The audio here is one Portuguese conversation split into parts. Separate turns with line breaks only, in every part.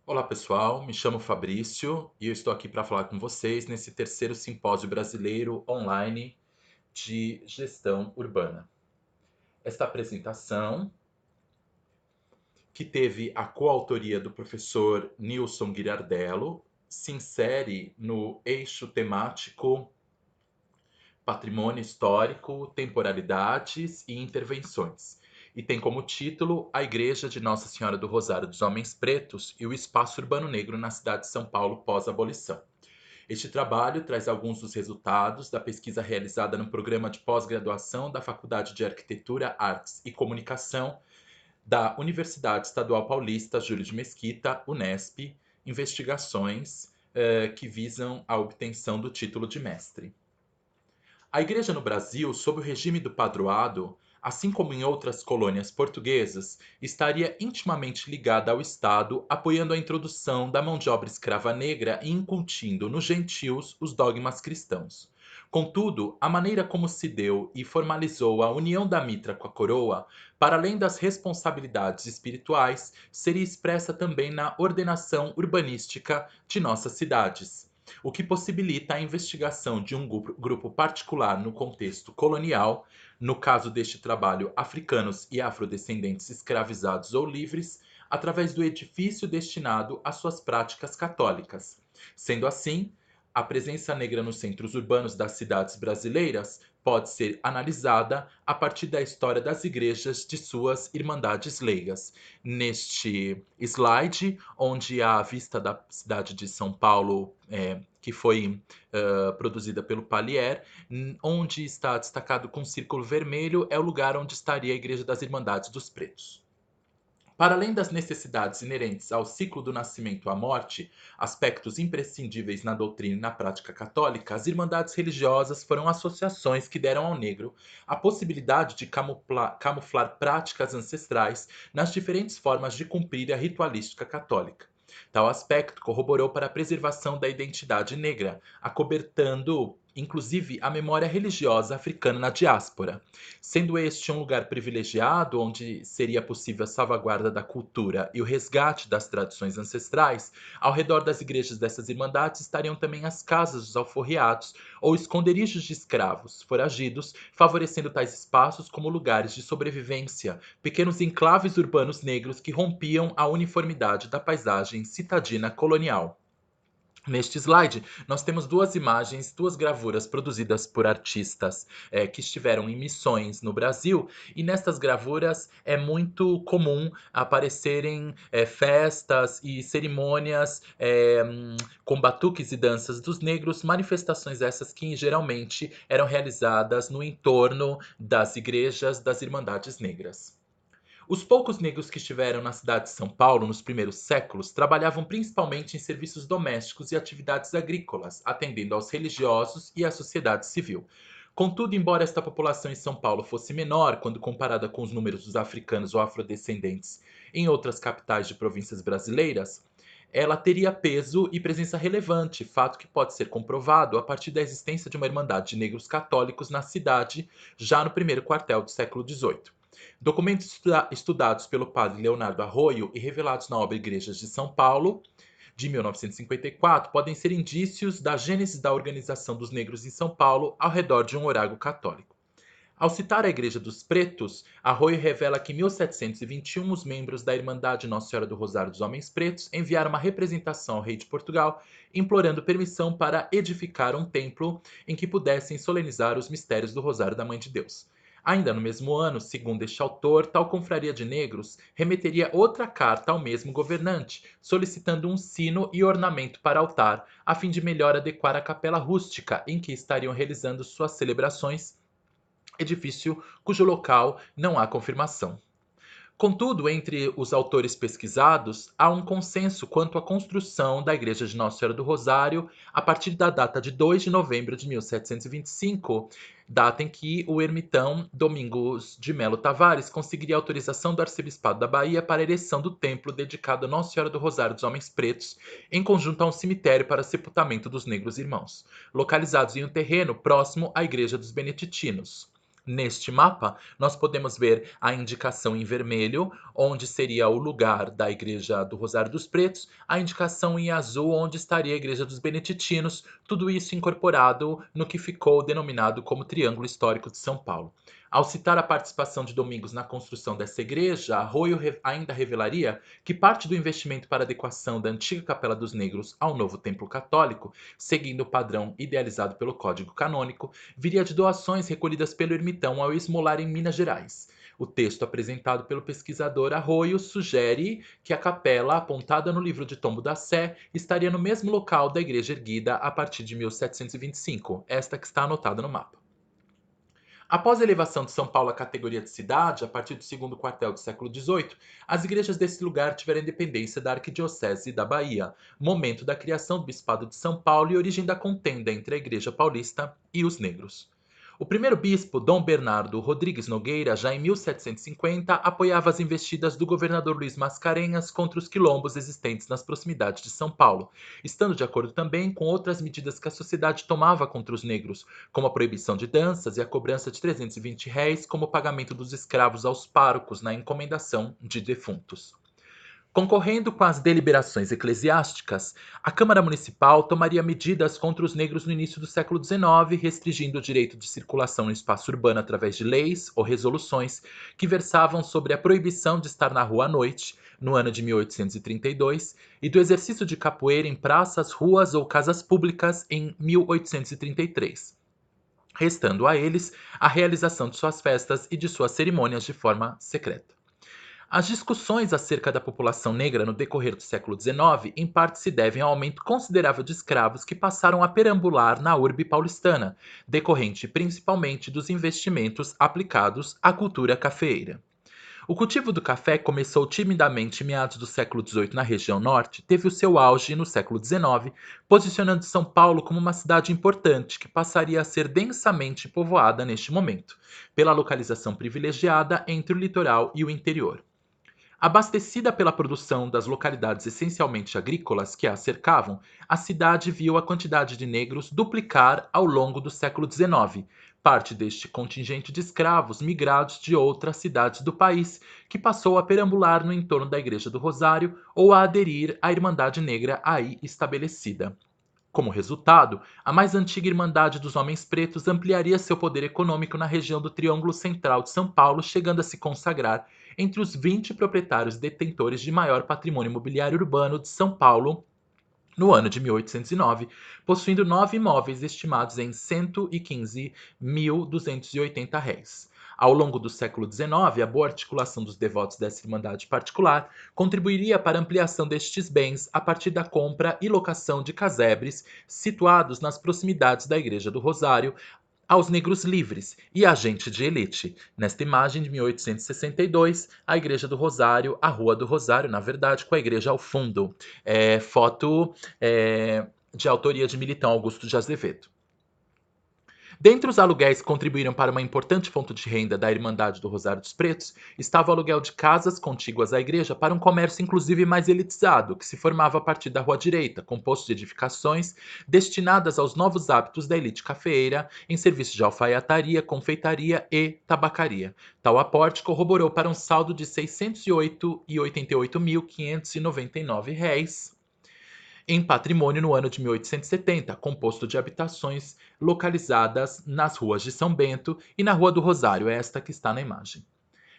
Olá pessoal, me chamo Fabrício e eu estou aqui para falar com vocês nesse terceiro simpósio brasileiro online de gestão urbana. Esta apresentação, que teve a coautoria do professor Nilson Guiriardello, se insere no eixo temático Patrimônio Histórico, Temporalidades e Intervenções, e tem como título A Igreja de Nossa Senhora do Rosário dos Homens Pretos e o Espaço Urbano Negro na cidade de São Paulo pós-abolição. Este trabalho traz alguns dos resultados da pesquisa realizada no programa de pós-graduação da Faculdade de Arquitetura, Artes e Comunicação da Universidade Estadual Paulista Júlio de Mesquita, Unesp, investigações que visam a obtenção do título de mestre. A Igreja no Brasil, sob o regime do padroado, assim como em outras colônias portuguesas, estaria intimamente ligada ao Estado, apoiando a introdução da mão de obra escrava negra e incutindo nos gentios os dogmas cristãos. Contudo, a maneira como se deu e formalizou a união da mitra com a coroa, para além das responsabilidades espirituais, seria expressa também na ordenação urbanística de nossas cidades, o que possibilita a investigação de um grupo particular no contexto colonial, no caso deste trabalho, africanos e afrodescendentes escravizados ou livres, através do edifício destinado às suas práticas católicas. Sendo assim, a presença negra nos centros urbanos das cidades brasileiras pode ser analisada a partir da história das igrejas de suas irmandades leigas. Neste slide, onde há a vista da cidade de São Paulo, que foi produzida pelo Palier, onde está destacado com um círculo vermelho, é o lugar onde estaria a Igreja das Irmandades dos Pretos. Para além das necessidades inerentes ao ciclo do nascimento à morte, aspectos imprescindíveis na doutrina e na prática católica, as irmandades religiosas foram associações que deram ao negro a possibilidade de camuflar práticas ancestrais nas diferentes formas de cumprir a ritualística católica. Tal aspecto corroborou para a preservação da identidade negra, acobertando inclusive a memória religiosa africana na diáspora, sendo este um lugar privilegiado onde seria possível a salvaguarda da cultura e o resgate das tradições ancestrais. Ao redor das igrejas dessas irmandades estariam também as casas dos alforriados ou esconderijos de escravos foragidos, favorecendo tais espaços como lugares de sobrevivência, pequenos enclaves urbanos negros que rompiam a uniformidade da paisagem citadina colonial. Neste slide, nós temos duas imagens, duas gravuras produzidas por artistas que estiveram em missões no Brasil, e nestas gravuras é muito comum aparecerem festas e cerimônias com batuques e danças dos negros, manifestações essas que geralmente eram realizadas no entorno das igrejas das Irmandades Negras. Os poucos negros que estiveram na cidade de São Paulo nos primeiros séculos trabalhavam principalmente em serviços domésticos e atividades agrícolas, atendendo aos religiosos e à sociedade civil. Contudo, embora esta população em São Paulo fosse menor quando comparada com os números dos africanos ou afrodescendentes em outras capitais de províncias brasileiras, ela teria peso e presença relevante, fato que pode ser comprovado a partir da existência de uma irmandade de negros católicos na cidade já no primeiro quartel do século XVIII. Documentos estudados pelo padre Leonardo Arroio e revelados na obra Igrejas de São Paulo, de 1954, podem ser indícios da gênese da organização dos negros em São Paulo ao redor de um orágo católico. Ao citar a Igreja dos Pretos, Arroio revela que em 1721 os membros da Irmandade Nossa Senhora do Rosário dos Homens Pretos enviaram uma representação ao rei de Portugal, implorando permissão para edificar um templo em que pudessem solenizar os mistérios do Rosário da Mãe de Deus. Ainda no mesmo ano, segundo este autor, tal confraria de negros remeteria outra carta ao mesmo governante, solicitando um sino e ornamento para altar, a fim de melhor adequar a capela rústica em que estariam realizando suas celebrações, edifício cujo local não há confirmação. Contudo, entre os autores pesquisados, há um consenso quanto à construção da Igreja de Nossa Senhora do Rosário a partir da data de 2 de novembro de 1725, data em que o ermitão Domingos de Melo Tavares conseguiria autorização do arcebispado da Bahia para a ereção do templo dedicado a Nossa Senhora do Rosário dos Homens Pretos, em conjunto a um cemitério para sepultamento dos negros irmãos, localizados em um terreno próximo à Igreja dos Beneditinos. Neste mapa, nós podemos ver a indicação em vermelho, onde seria o lugar da Igreja do Rosário dos Pretos, a indicação em azul, onde estaria a Igreja dos Beneditinos, tudo isso incorporado no que ficou denominado como Triângulo Histórico de São Paulo. Ao citar a participação de Domingos na construção dessa igreja, Arroio ainda revelaria que parte do investimento para a adequação da antiga Capela dos Negros ao novo templo católico, seguindo o padrão idealizado pelo Código Canônico, viria de doações recolhidas pelo ermitão ao esmolar em Minas Gerais. O texto apresentado pelo pesquisador Arroio sugere que a capela, apontada no livro de Tombo da Sé, estaria no mesmo local da igreja erguida a partir de 1725, esta que está anotada no mapa. Após a elevação de São Paulo à categoria de cidade, a partir do segundo quartel do século XVIII, as igrejas desse lugar tiveram independência da Arquidiocese da Bahia, momento da criação do Bispado de São Paulo e origem da contenda entre a Igreja Paulista e os negros. O primeiro bispo, Dom Bernardo Rodrigues Nogueira, já em 1750, apoiava as investidas do governador Luiz Mascarenhas contra os quilombos existentes nas proximidades de São Paulo, estando de acordo também com outras medidas que a sociedade tomava contra os negros, como a proibição de danças e a cobrança de 320 réis como pagamento dos escravos aos párocos na encomendação de defuntos. Concorrendo com as deliberações eclesiásticas, a Câmara Municipal tomaria medidas contra os negros no início do século XIX, restringindo o direito de circulação no espaço urbano através de leis ou resoluções que versavam sobre a proibição de estar na rua à noite, no ano de 1832, e do exercício de capoeira em praças, ruas ou casas públicas em 1833, restando a eles a realização de suas festas e de suas cerimônias de forma secreta. As discussões acerca da população negra no decorrer do século XIX, em parte se devem ao aumento considerável de escravos que passaram a perambular na urbe paulistana, decorrente principalmente dos investimentos aplicados à cultura cafeeira. O cultivo do café começou timidamente em meados do século XVIII na região norte, teve o seu auge no século XIX, posicionando São Paulo como uma cidade importante que passaria a ser densamente povoada neste momento, pela localização privilegiada entre o litoral e o interior. Abastecida pela produção das localidades essencialmente agrícolas que a cercavam, a cidade viu a quantidade de negros duplicar ao longo do século XIX, parte deste contingente de escravos migrados de outras cidades do país, que passou a perambular no entorno da Igreja do Rosário ou a aderir à Irmandade Negra aí estabelecida. Como resultado, a mais antiga Irmandade dos Homens Pretos ampliaria seu poder econômico na região do Triângulo Central de São Paulo, chegando a se consagrar entre os 20 proprietários detentores de maior patrimônio imobiliário urbano de São Paulo no ano de 1809, possuindo 9 imóveis estimados em 115.280 réis. Ao longo do século XIX, a boa articulação dos devotos dessa irmandade particular contribuiria para a ampliação destes bens a partir da compra e locação de casebres situados nas proximidades da Igreja do Rosário aos negros livres e a gente de elite. Nesta imagem de 1862, a Igreja do Rosário, a Rua do Rosário, na verdade, com a igreja ao fundo. Foto de autoria de Militão Augusto de Azevedo. Dentre os aluguéis que contribuíram para uma importante fonte de renda da Irmandade do Rosário dos Pretos, estava o aluguel de casas contíguas à igreja para um comércio inclusive mais elitizado, que se formava a partir da Rua Direita, composto de edificações destinadas aos novos hábitos da elite cafeeira, em serviço de alfaiataria, confeitaria e tabacaria. Tal aporte corroborou para um saldo de R$ 608.088.599 em patrimônio no ano de 1870, composto de habitações localizadas nas ruas de São Bento e na Rua do Rosário, esta que está na imagem.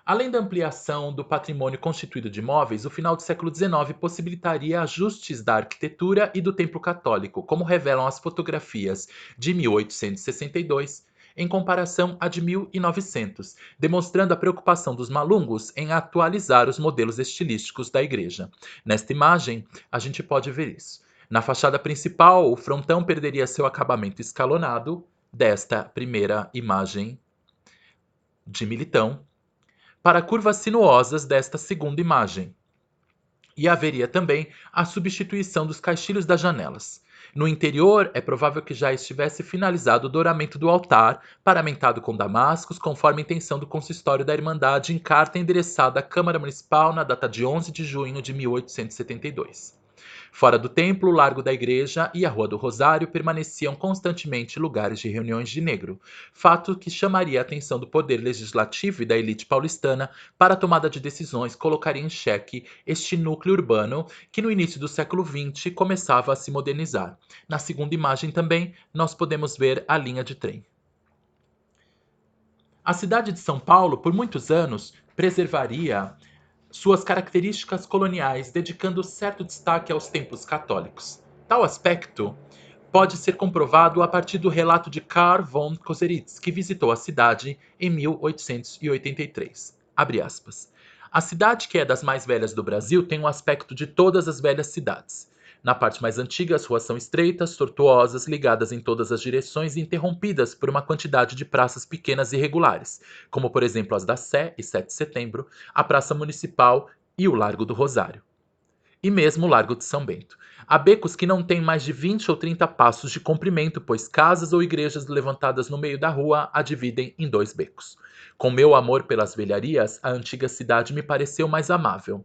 Além da ampliação do patrimônio constituído de imóveis, o final do século XIX possibilitaria ajustes da arquitetura e do templo católico, como revelam as fotografias de 1862, em comparação à de 1900, demonstrando a preocupação dos malungos em atualizar os modelos estilísticos da igreja. Nesta imagem, a gente pode ver isso. Na fachada principal, o frontão perderia seu acabamento escalonado, desta primeira imagem de Militão, para curvas sinuosas desta segunda imagem. E haveria também a substituição dos caixilhos das janelas. No interior, é provável que já estivesse finalizado o douramento do altar, paramentado com damascos, conforme a intenção do consistório da Irmandade em carta endereçada à Câmara Municipal na data de 11 de junho de 1872. Fora do templo, o Largo da Igreja e a Rua do Rosário permaneciam constantemente lugares de reuniões de negro, fato que chamaria a atenção do poder legislativo e da elite paulistana para a tomada de decisões colocaria em xeque este núcleo urbano que no início do século XX começava a se modernizar. Na segunda imagem também nós podemos ver a linha de trem. A cidade de São Paulo, por muitos anos, preservaria suas características coloniais, dedicando certo destaque aos templos católicos. Tal aspecto pode ser comprovado a partir do relato de Karl von Koseritz, que visitou a cidade em 1883. Abre aspas. A cidade, que é das mais velhas do Brasil, tem um aspecto de todas as velhas cidades. Na parte mais antiga, as ruas são estreitas, tortuosas, ligadas em todas as direções e interrompidas por uma quantidade de praças pequenas e irregulares, como por exemplo as da Sé e 7 de Setembro, a Praça Municipal e o Largo do Rosário. E mesmo o Largo de São Bento. Há becos que não têm mais de 20 ou 30 passos de comprimento, pois casas ou igrejas levantadas no meio da rua a dividem em 2 becos. Com meu amor pelas velharias, a antiga cidade me pareceu mais amável,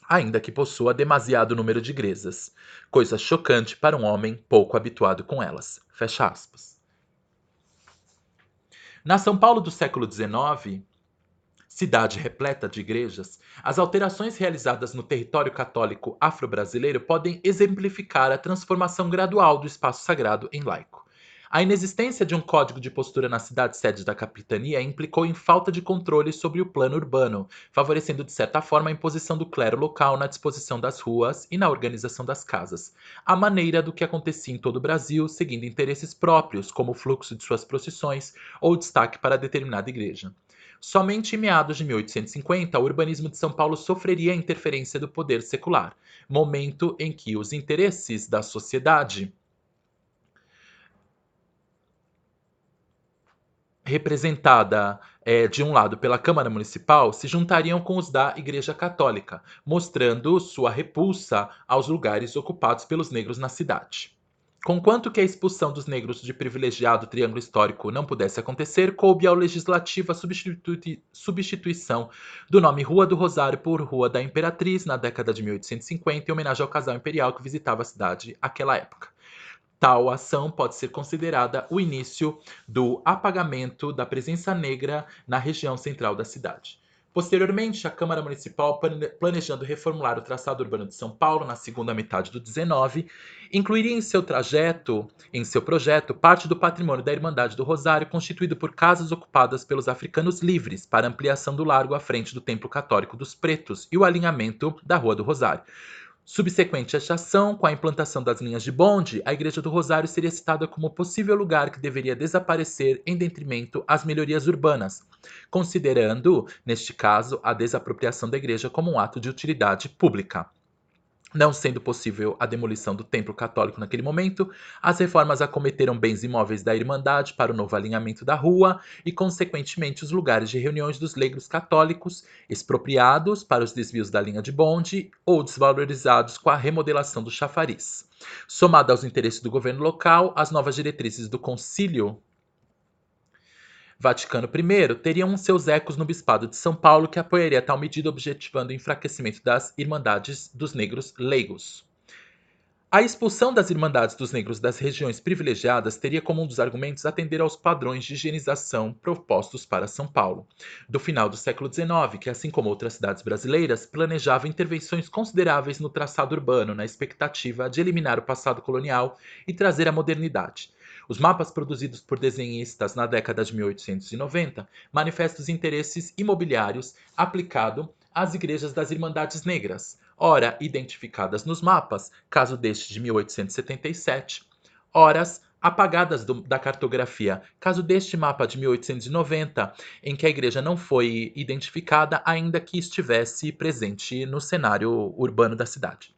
ainda que possua demasiado número de igrejas, coisa chocante para um homem pouco habituado com elas. Fecha aspas. Na São Paulo do século XIX, cidade repleta de igrejas, as alterações realizadas no território católico afro-brasileiro podem exemplificar a transformação gradual do espaço sagrado em laico. A inexistência de um código de postura na cidade-sede da capitania implicou em falta de controle sobre o plano urbano, favorecendo de certa forma a imposição do clero local na disposição das ruas e na organização das casas, à maneira do que acontecia em todo o Brasil, seguindo interesses próprios, como o fluxo de suas procissões ou destaque para determinada igreja. Somente em meados de 1850, o urbanismo de São Paulo sofreria a interferência do poder secular, momento em que os interesses da sociedade, representada de um lado pela Câmara Municipal, se juntariam com os da Igreja Católica, mostrando sua repulsa aos lugares ocupados pelos negros na cidade. Conquanto que a expulsão dos negros de privilegiado triângulo histórico não pudesse acontecer, coube ao Legislativo a substituição do nome Rua do Rosário por Rua da Imperatriz na década de 1850, em homenagem ao casal imperial que visitava a cidade àquela época. Tal ação pode ser considerada o início do apagamento da presença negra na região central da cidade. Posteriormente, a Câmara Municipal, planejando reformular o traçado urbano de São Paulo na segunda metade do XIX, incluiria em seu projeto, parte do patrimônio da Irmandade do Rosário, constituído por casas ocupadas pelos africanos livres, para ampliação do largo à frente do Templo Católico dos Pretos e o alinhamento da Rua do Rosário. Subsequente a esta ação, com a implantação das linhas de bonde, a Igreja do Rosário seria citada como possível lugar que deveria desaparecer em detrimento às melhorias urbanas, considerando, neste caso, a desapropriação da igreja como um ato de utilidade pública. Não sendo possível a demolição do templo católico naquele momento, as reformas acometeram bens imóveis da Irmandade para o novo alinhamento da rua e, consequentemente, os lugares de reuniões dos leigos católicos, expropriados para os desvios da linha de bonde ou desvalorizados com a remodelação do chafariz. Somado aos interesses do governo local, as novas diretrizes do Concílio Vaticano I teriam seus ecos no Bispado de São Paulo, que apoiaria tal medida, objetivando o enfraquecimento das Irmandades dos Negros Leigos. A expulsão das Irmandades dos Negros das regiões privilegiadas teria como um dos argumentos atender aos padrões de higienização propostos para São Paulo, do final do século XIX, que, assim como outras cidades brasileiras, planejava intervenções consideráveis no traçado urbano, na expectativa de eliminar o passado colonial e trazer a modernidade. Os mapas produzidos por desenhistas na década de 1890 manifestam os interesses imobiliários aplicado às igrejas das Irmandades Negras, ora identificadas nos mapas, caso deste de 1877, horas apagadas da cartografia, caso deste mapa de 1890, em que a igreja não foi identificada, ainda que estivesse presente no cenário urbano da cidade.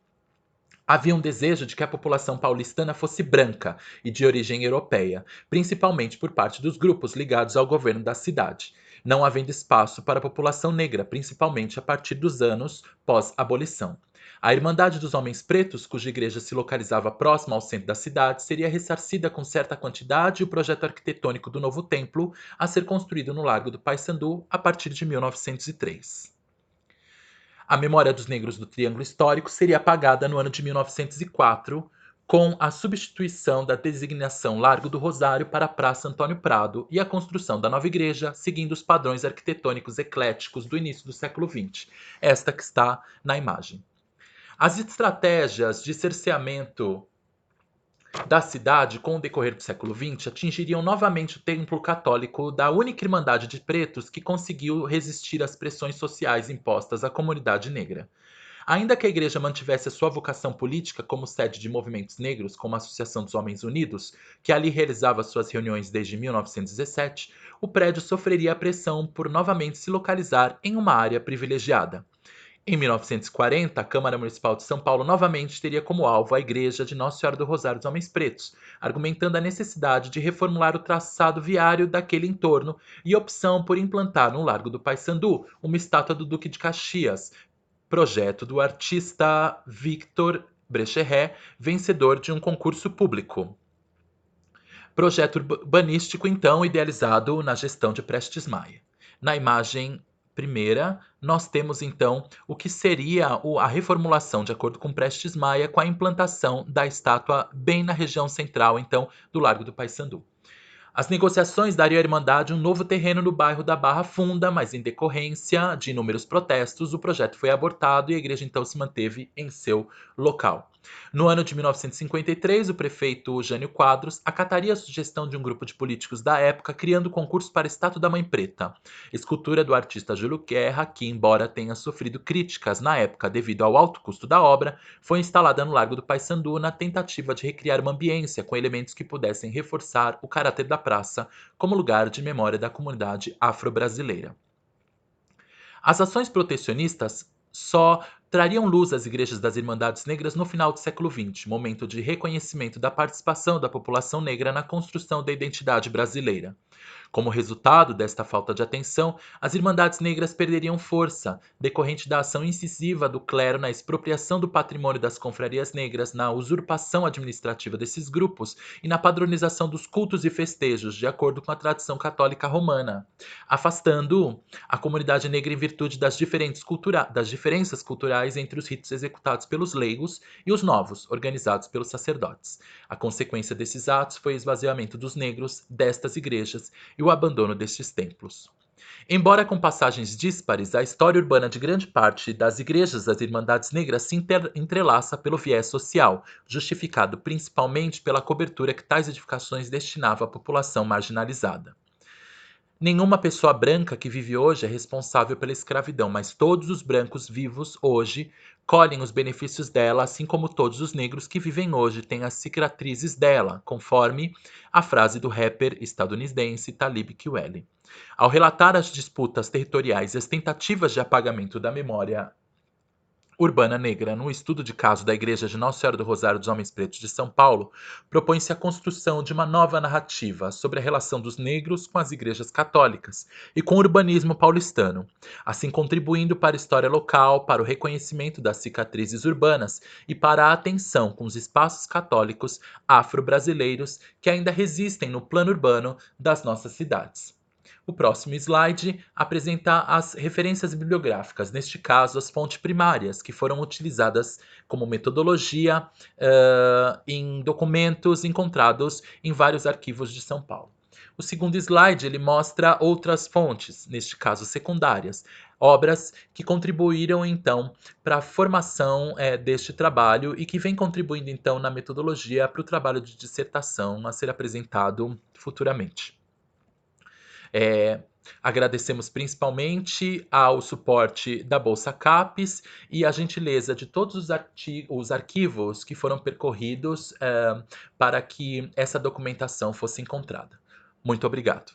Havia um desejo de que a população paulistana fosse branca e de origem europeia, principalmente por parte dos grupos ligados ao governo da cidade, não havendo espaço para a população negra, principalmente a partir dos anos pós-abolição. A Irmandade dos Homens Pretos, cuja igreja se localizava próxima ao centro da cidade, seria ressarcida com certa quantidade e o projeto arquitetônico do novo templo a ser construído no Largo do Paissandu a partir de 1903. A memória dos negros do Triângulo Histórico seria apagada no ano de 1904, com a substituição da designação Largo do Rosário para Praça Antônio Prado e a construção da nova igreja, seguindo os padrões arquitetônicos ecléticos do início do século XX, esta que está na imagem. As estratégias de cerceamento da cidade, com o decorrer do século XX, atingiriam novamente o templo católico da única Irmandade de Pretos que conseguiu resistir às pressões sociais impostas à comunidade negra. Ainda que a igreja mantivesse a sua vocação política como sede de movimentos negros, como a Associação dos Homens Unidos, que ali realizava suas reuniões desde 1917, o prédio sofreria a pressão por novamente se localizar em uma área privilegiada. Em 1940, a Câmara Municipal de São Paulo novamente teria como alvo a igreja de Nossa Senhora do Rosário dos Homens Pretos, argumentando a necessidade de reformular o traçado viário daquele entorno e opção por implantar no Largo do Paissandu uma estátua do Duque de Caxias, projeto do artista Victor Brecheret, vencedor de um concurso público. Projeto urbanístico, então, idealizado na gestão de Prestes Maia. Na imagem primeira, nós temos então o que seria a reformulação, de acordo com Prestes Maia, com a implantação da estátua bem na região central, então, do Largo do Paissandu. As negociações dariam à Irmandade um novo terreno no bairro da Barra Funda, mas em decorrência de inúmeros protestos, o projeto foi abortado e a igreja então se manteve em seu local. No ano de 1953, o prefeito Jânio Quadros acataria a sugestão de um grupo de políticos da época, criando o concurso para a Estátua da Mãe Preta, escultura do artista Júlio Guerra, que, embora tenha sofrido críticas na época devido ao alto custo da obra, foi instalada no Largo do Paissandu na tentativa de recriar uma ambiência com elementos que pudessem reforçar o caráter da praça como lugar de memória da comunidade afro-brasileira. As ações protecionistas só trariam luz às igrejas das Irmandades Negras no final do século XX, momento de reconhecimento da participação da população negra na construção da identidade brasileira. Como resultado desta falta de atenção, as Irmandades Negras perderiam força, decorrente da ação incisiva do clero na expropriação do patrimônio das confrarias negras, na usurpação administrativa desses grupos e na padronização dos cultos e festejos, de acordo com a tradição católica romana, afastando a comunidade negra em virtude das diferenças culturais entre os ritos executados pelos leigos e os novos, organizados pelos sacerdotes. A consequência desses atos foi o esvaziamento dos negros destas igrejas e o abandono destes templos. Embora com passagens díspares, a história urbana de grande parte das igrejas das Irmandades Negras se entrelaça pelo viés social, justificado principalmente pela cobertura que tais edificações destinavam à população marginalizada. Nenhuma pessoa branca que vive hoje é responsável pela escravidão, mas todos os brancos vivos hoje colhem os benefícios dela, assim como todos os negros que vivem hoje têm as cicatrizes dela, conforme a frase do rapper estadunidense Talib Kweli. Ao relatar as disputas territoriais e as tentativas de apagamento da memória urbana negra, num estudo de caso da Igreja de Nossa Senhora do Rosário dos Homens Pretos de São Paulo, propõe-se a construção de uma nova narrativa sobre a relação dos negros com as igrejas católicas e com o urbanismo paulistano, assim contribuindo para a história local, para o reconhecimento das cicatrizes urbanas e para a atenção com os espaços católicos afro-brasileiros que ainda resistem no plano urbano das nossas cidades. O próximo slide apresenta as referências bibliográficas, neste caso as fontes primárias, que foram utilizadas como metodologia em documentos encontrados em vários arquivos de São Paulo. O segundo slide ele mostra outras fontes, neste caso secundárias, obras que contribuíram então para a formação deste trabalho e que vem contribuindo então na metodologia para o trabalho de dissertação a ser apresentado futuramente. Agradecemos principalmente ao suporte da Bolsa CAPES e a gentileza de todos os arquivos que foram percorridos para que essa documentação fosse encontrada. Muito obrigado.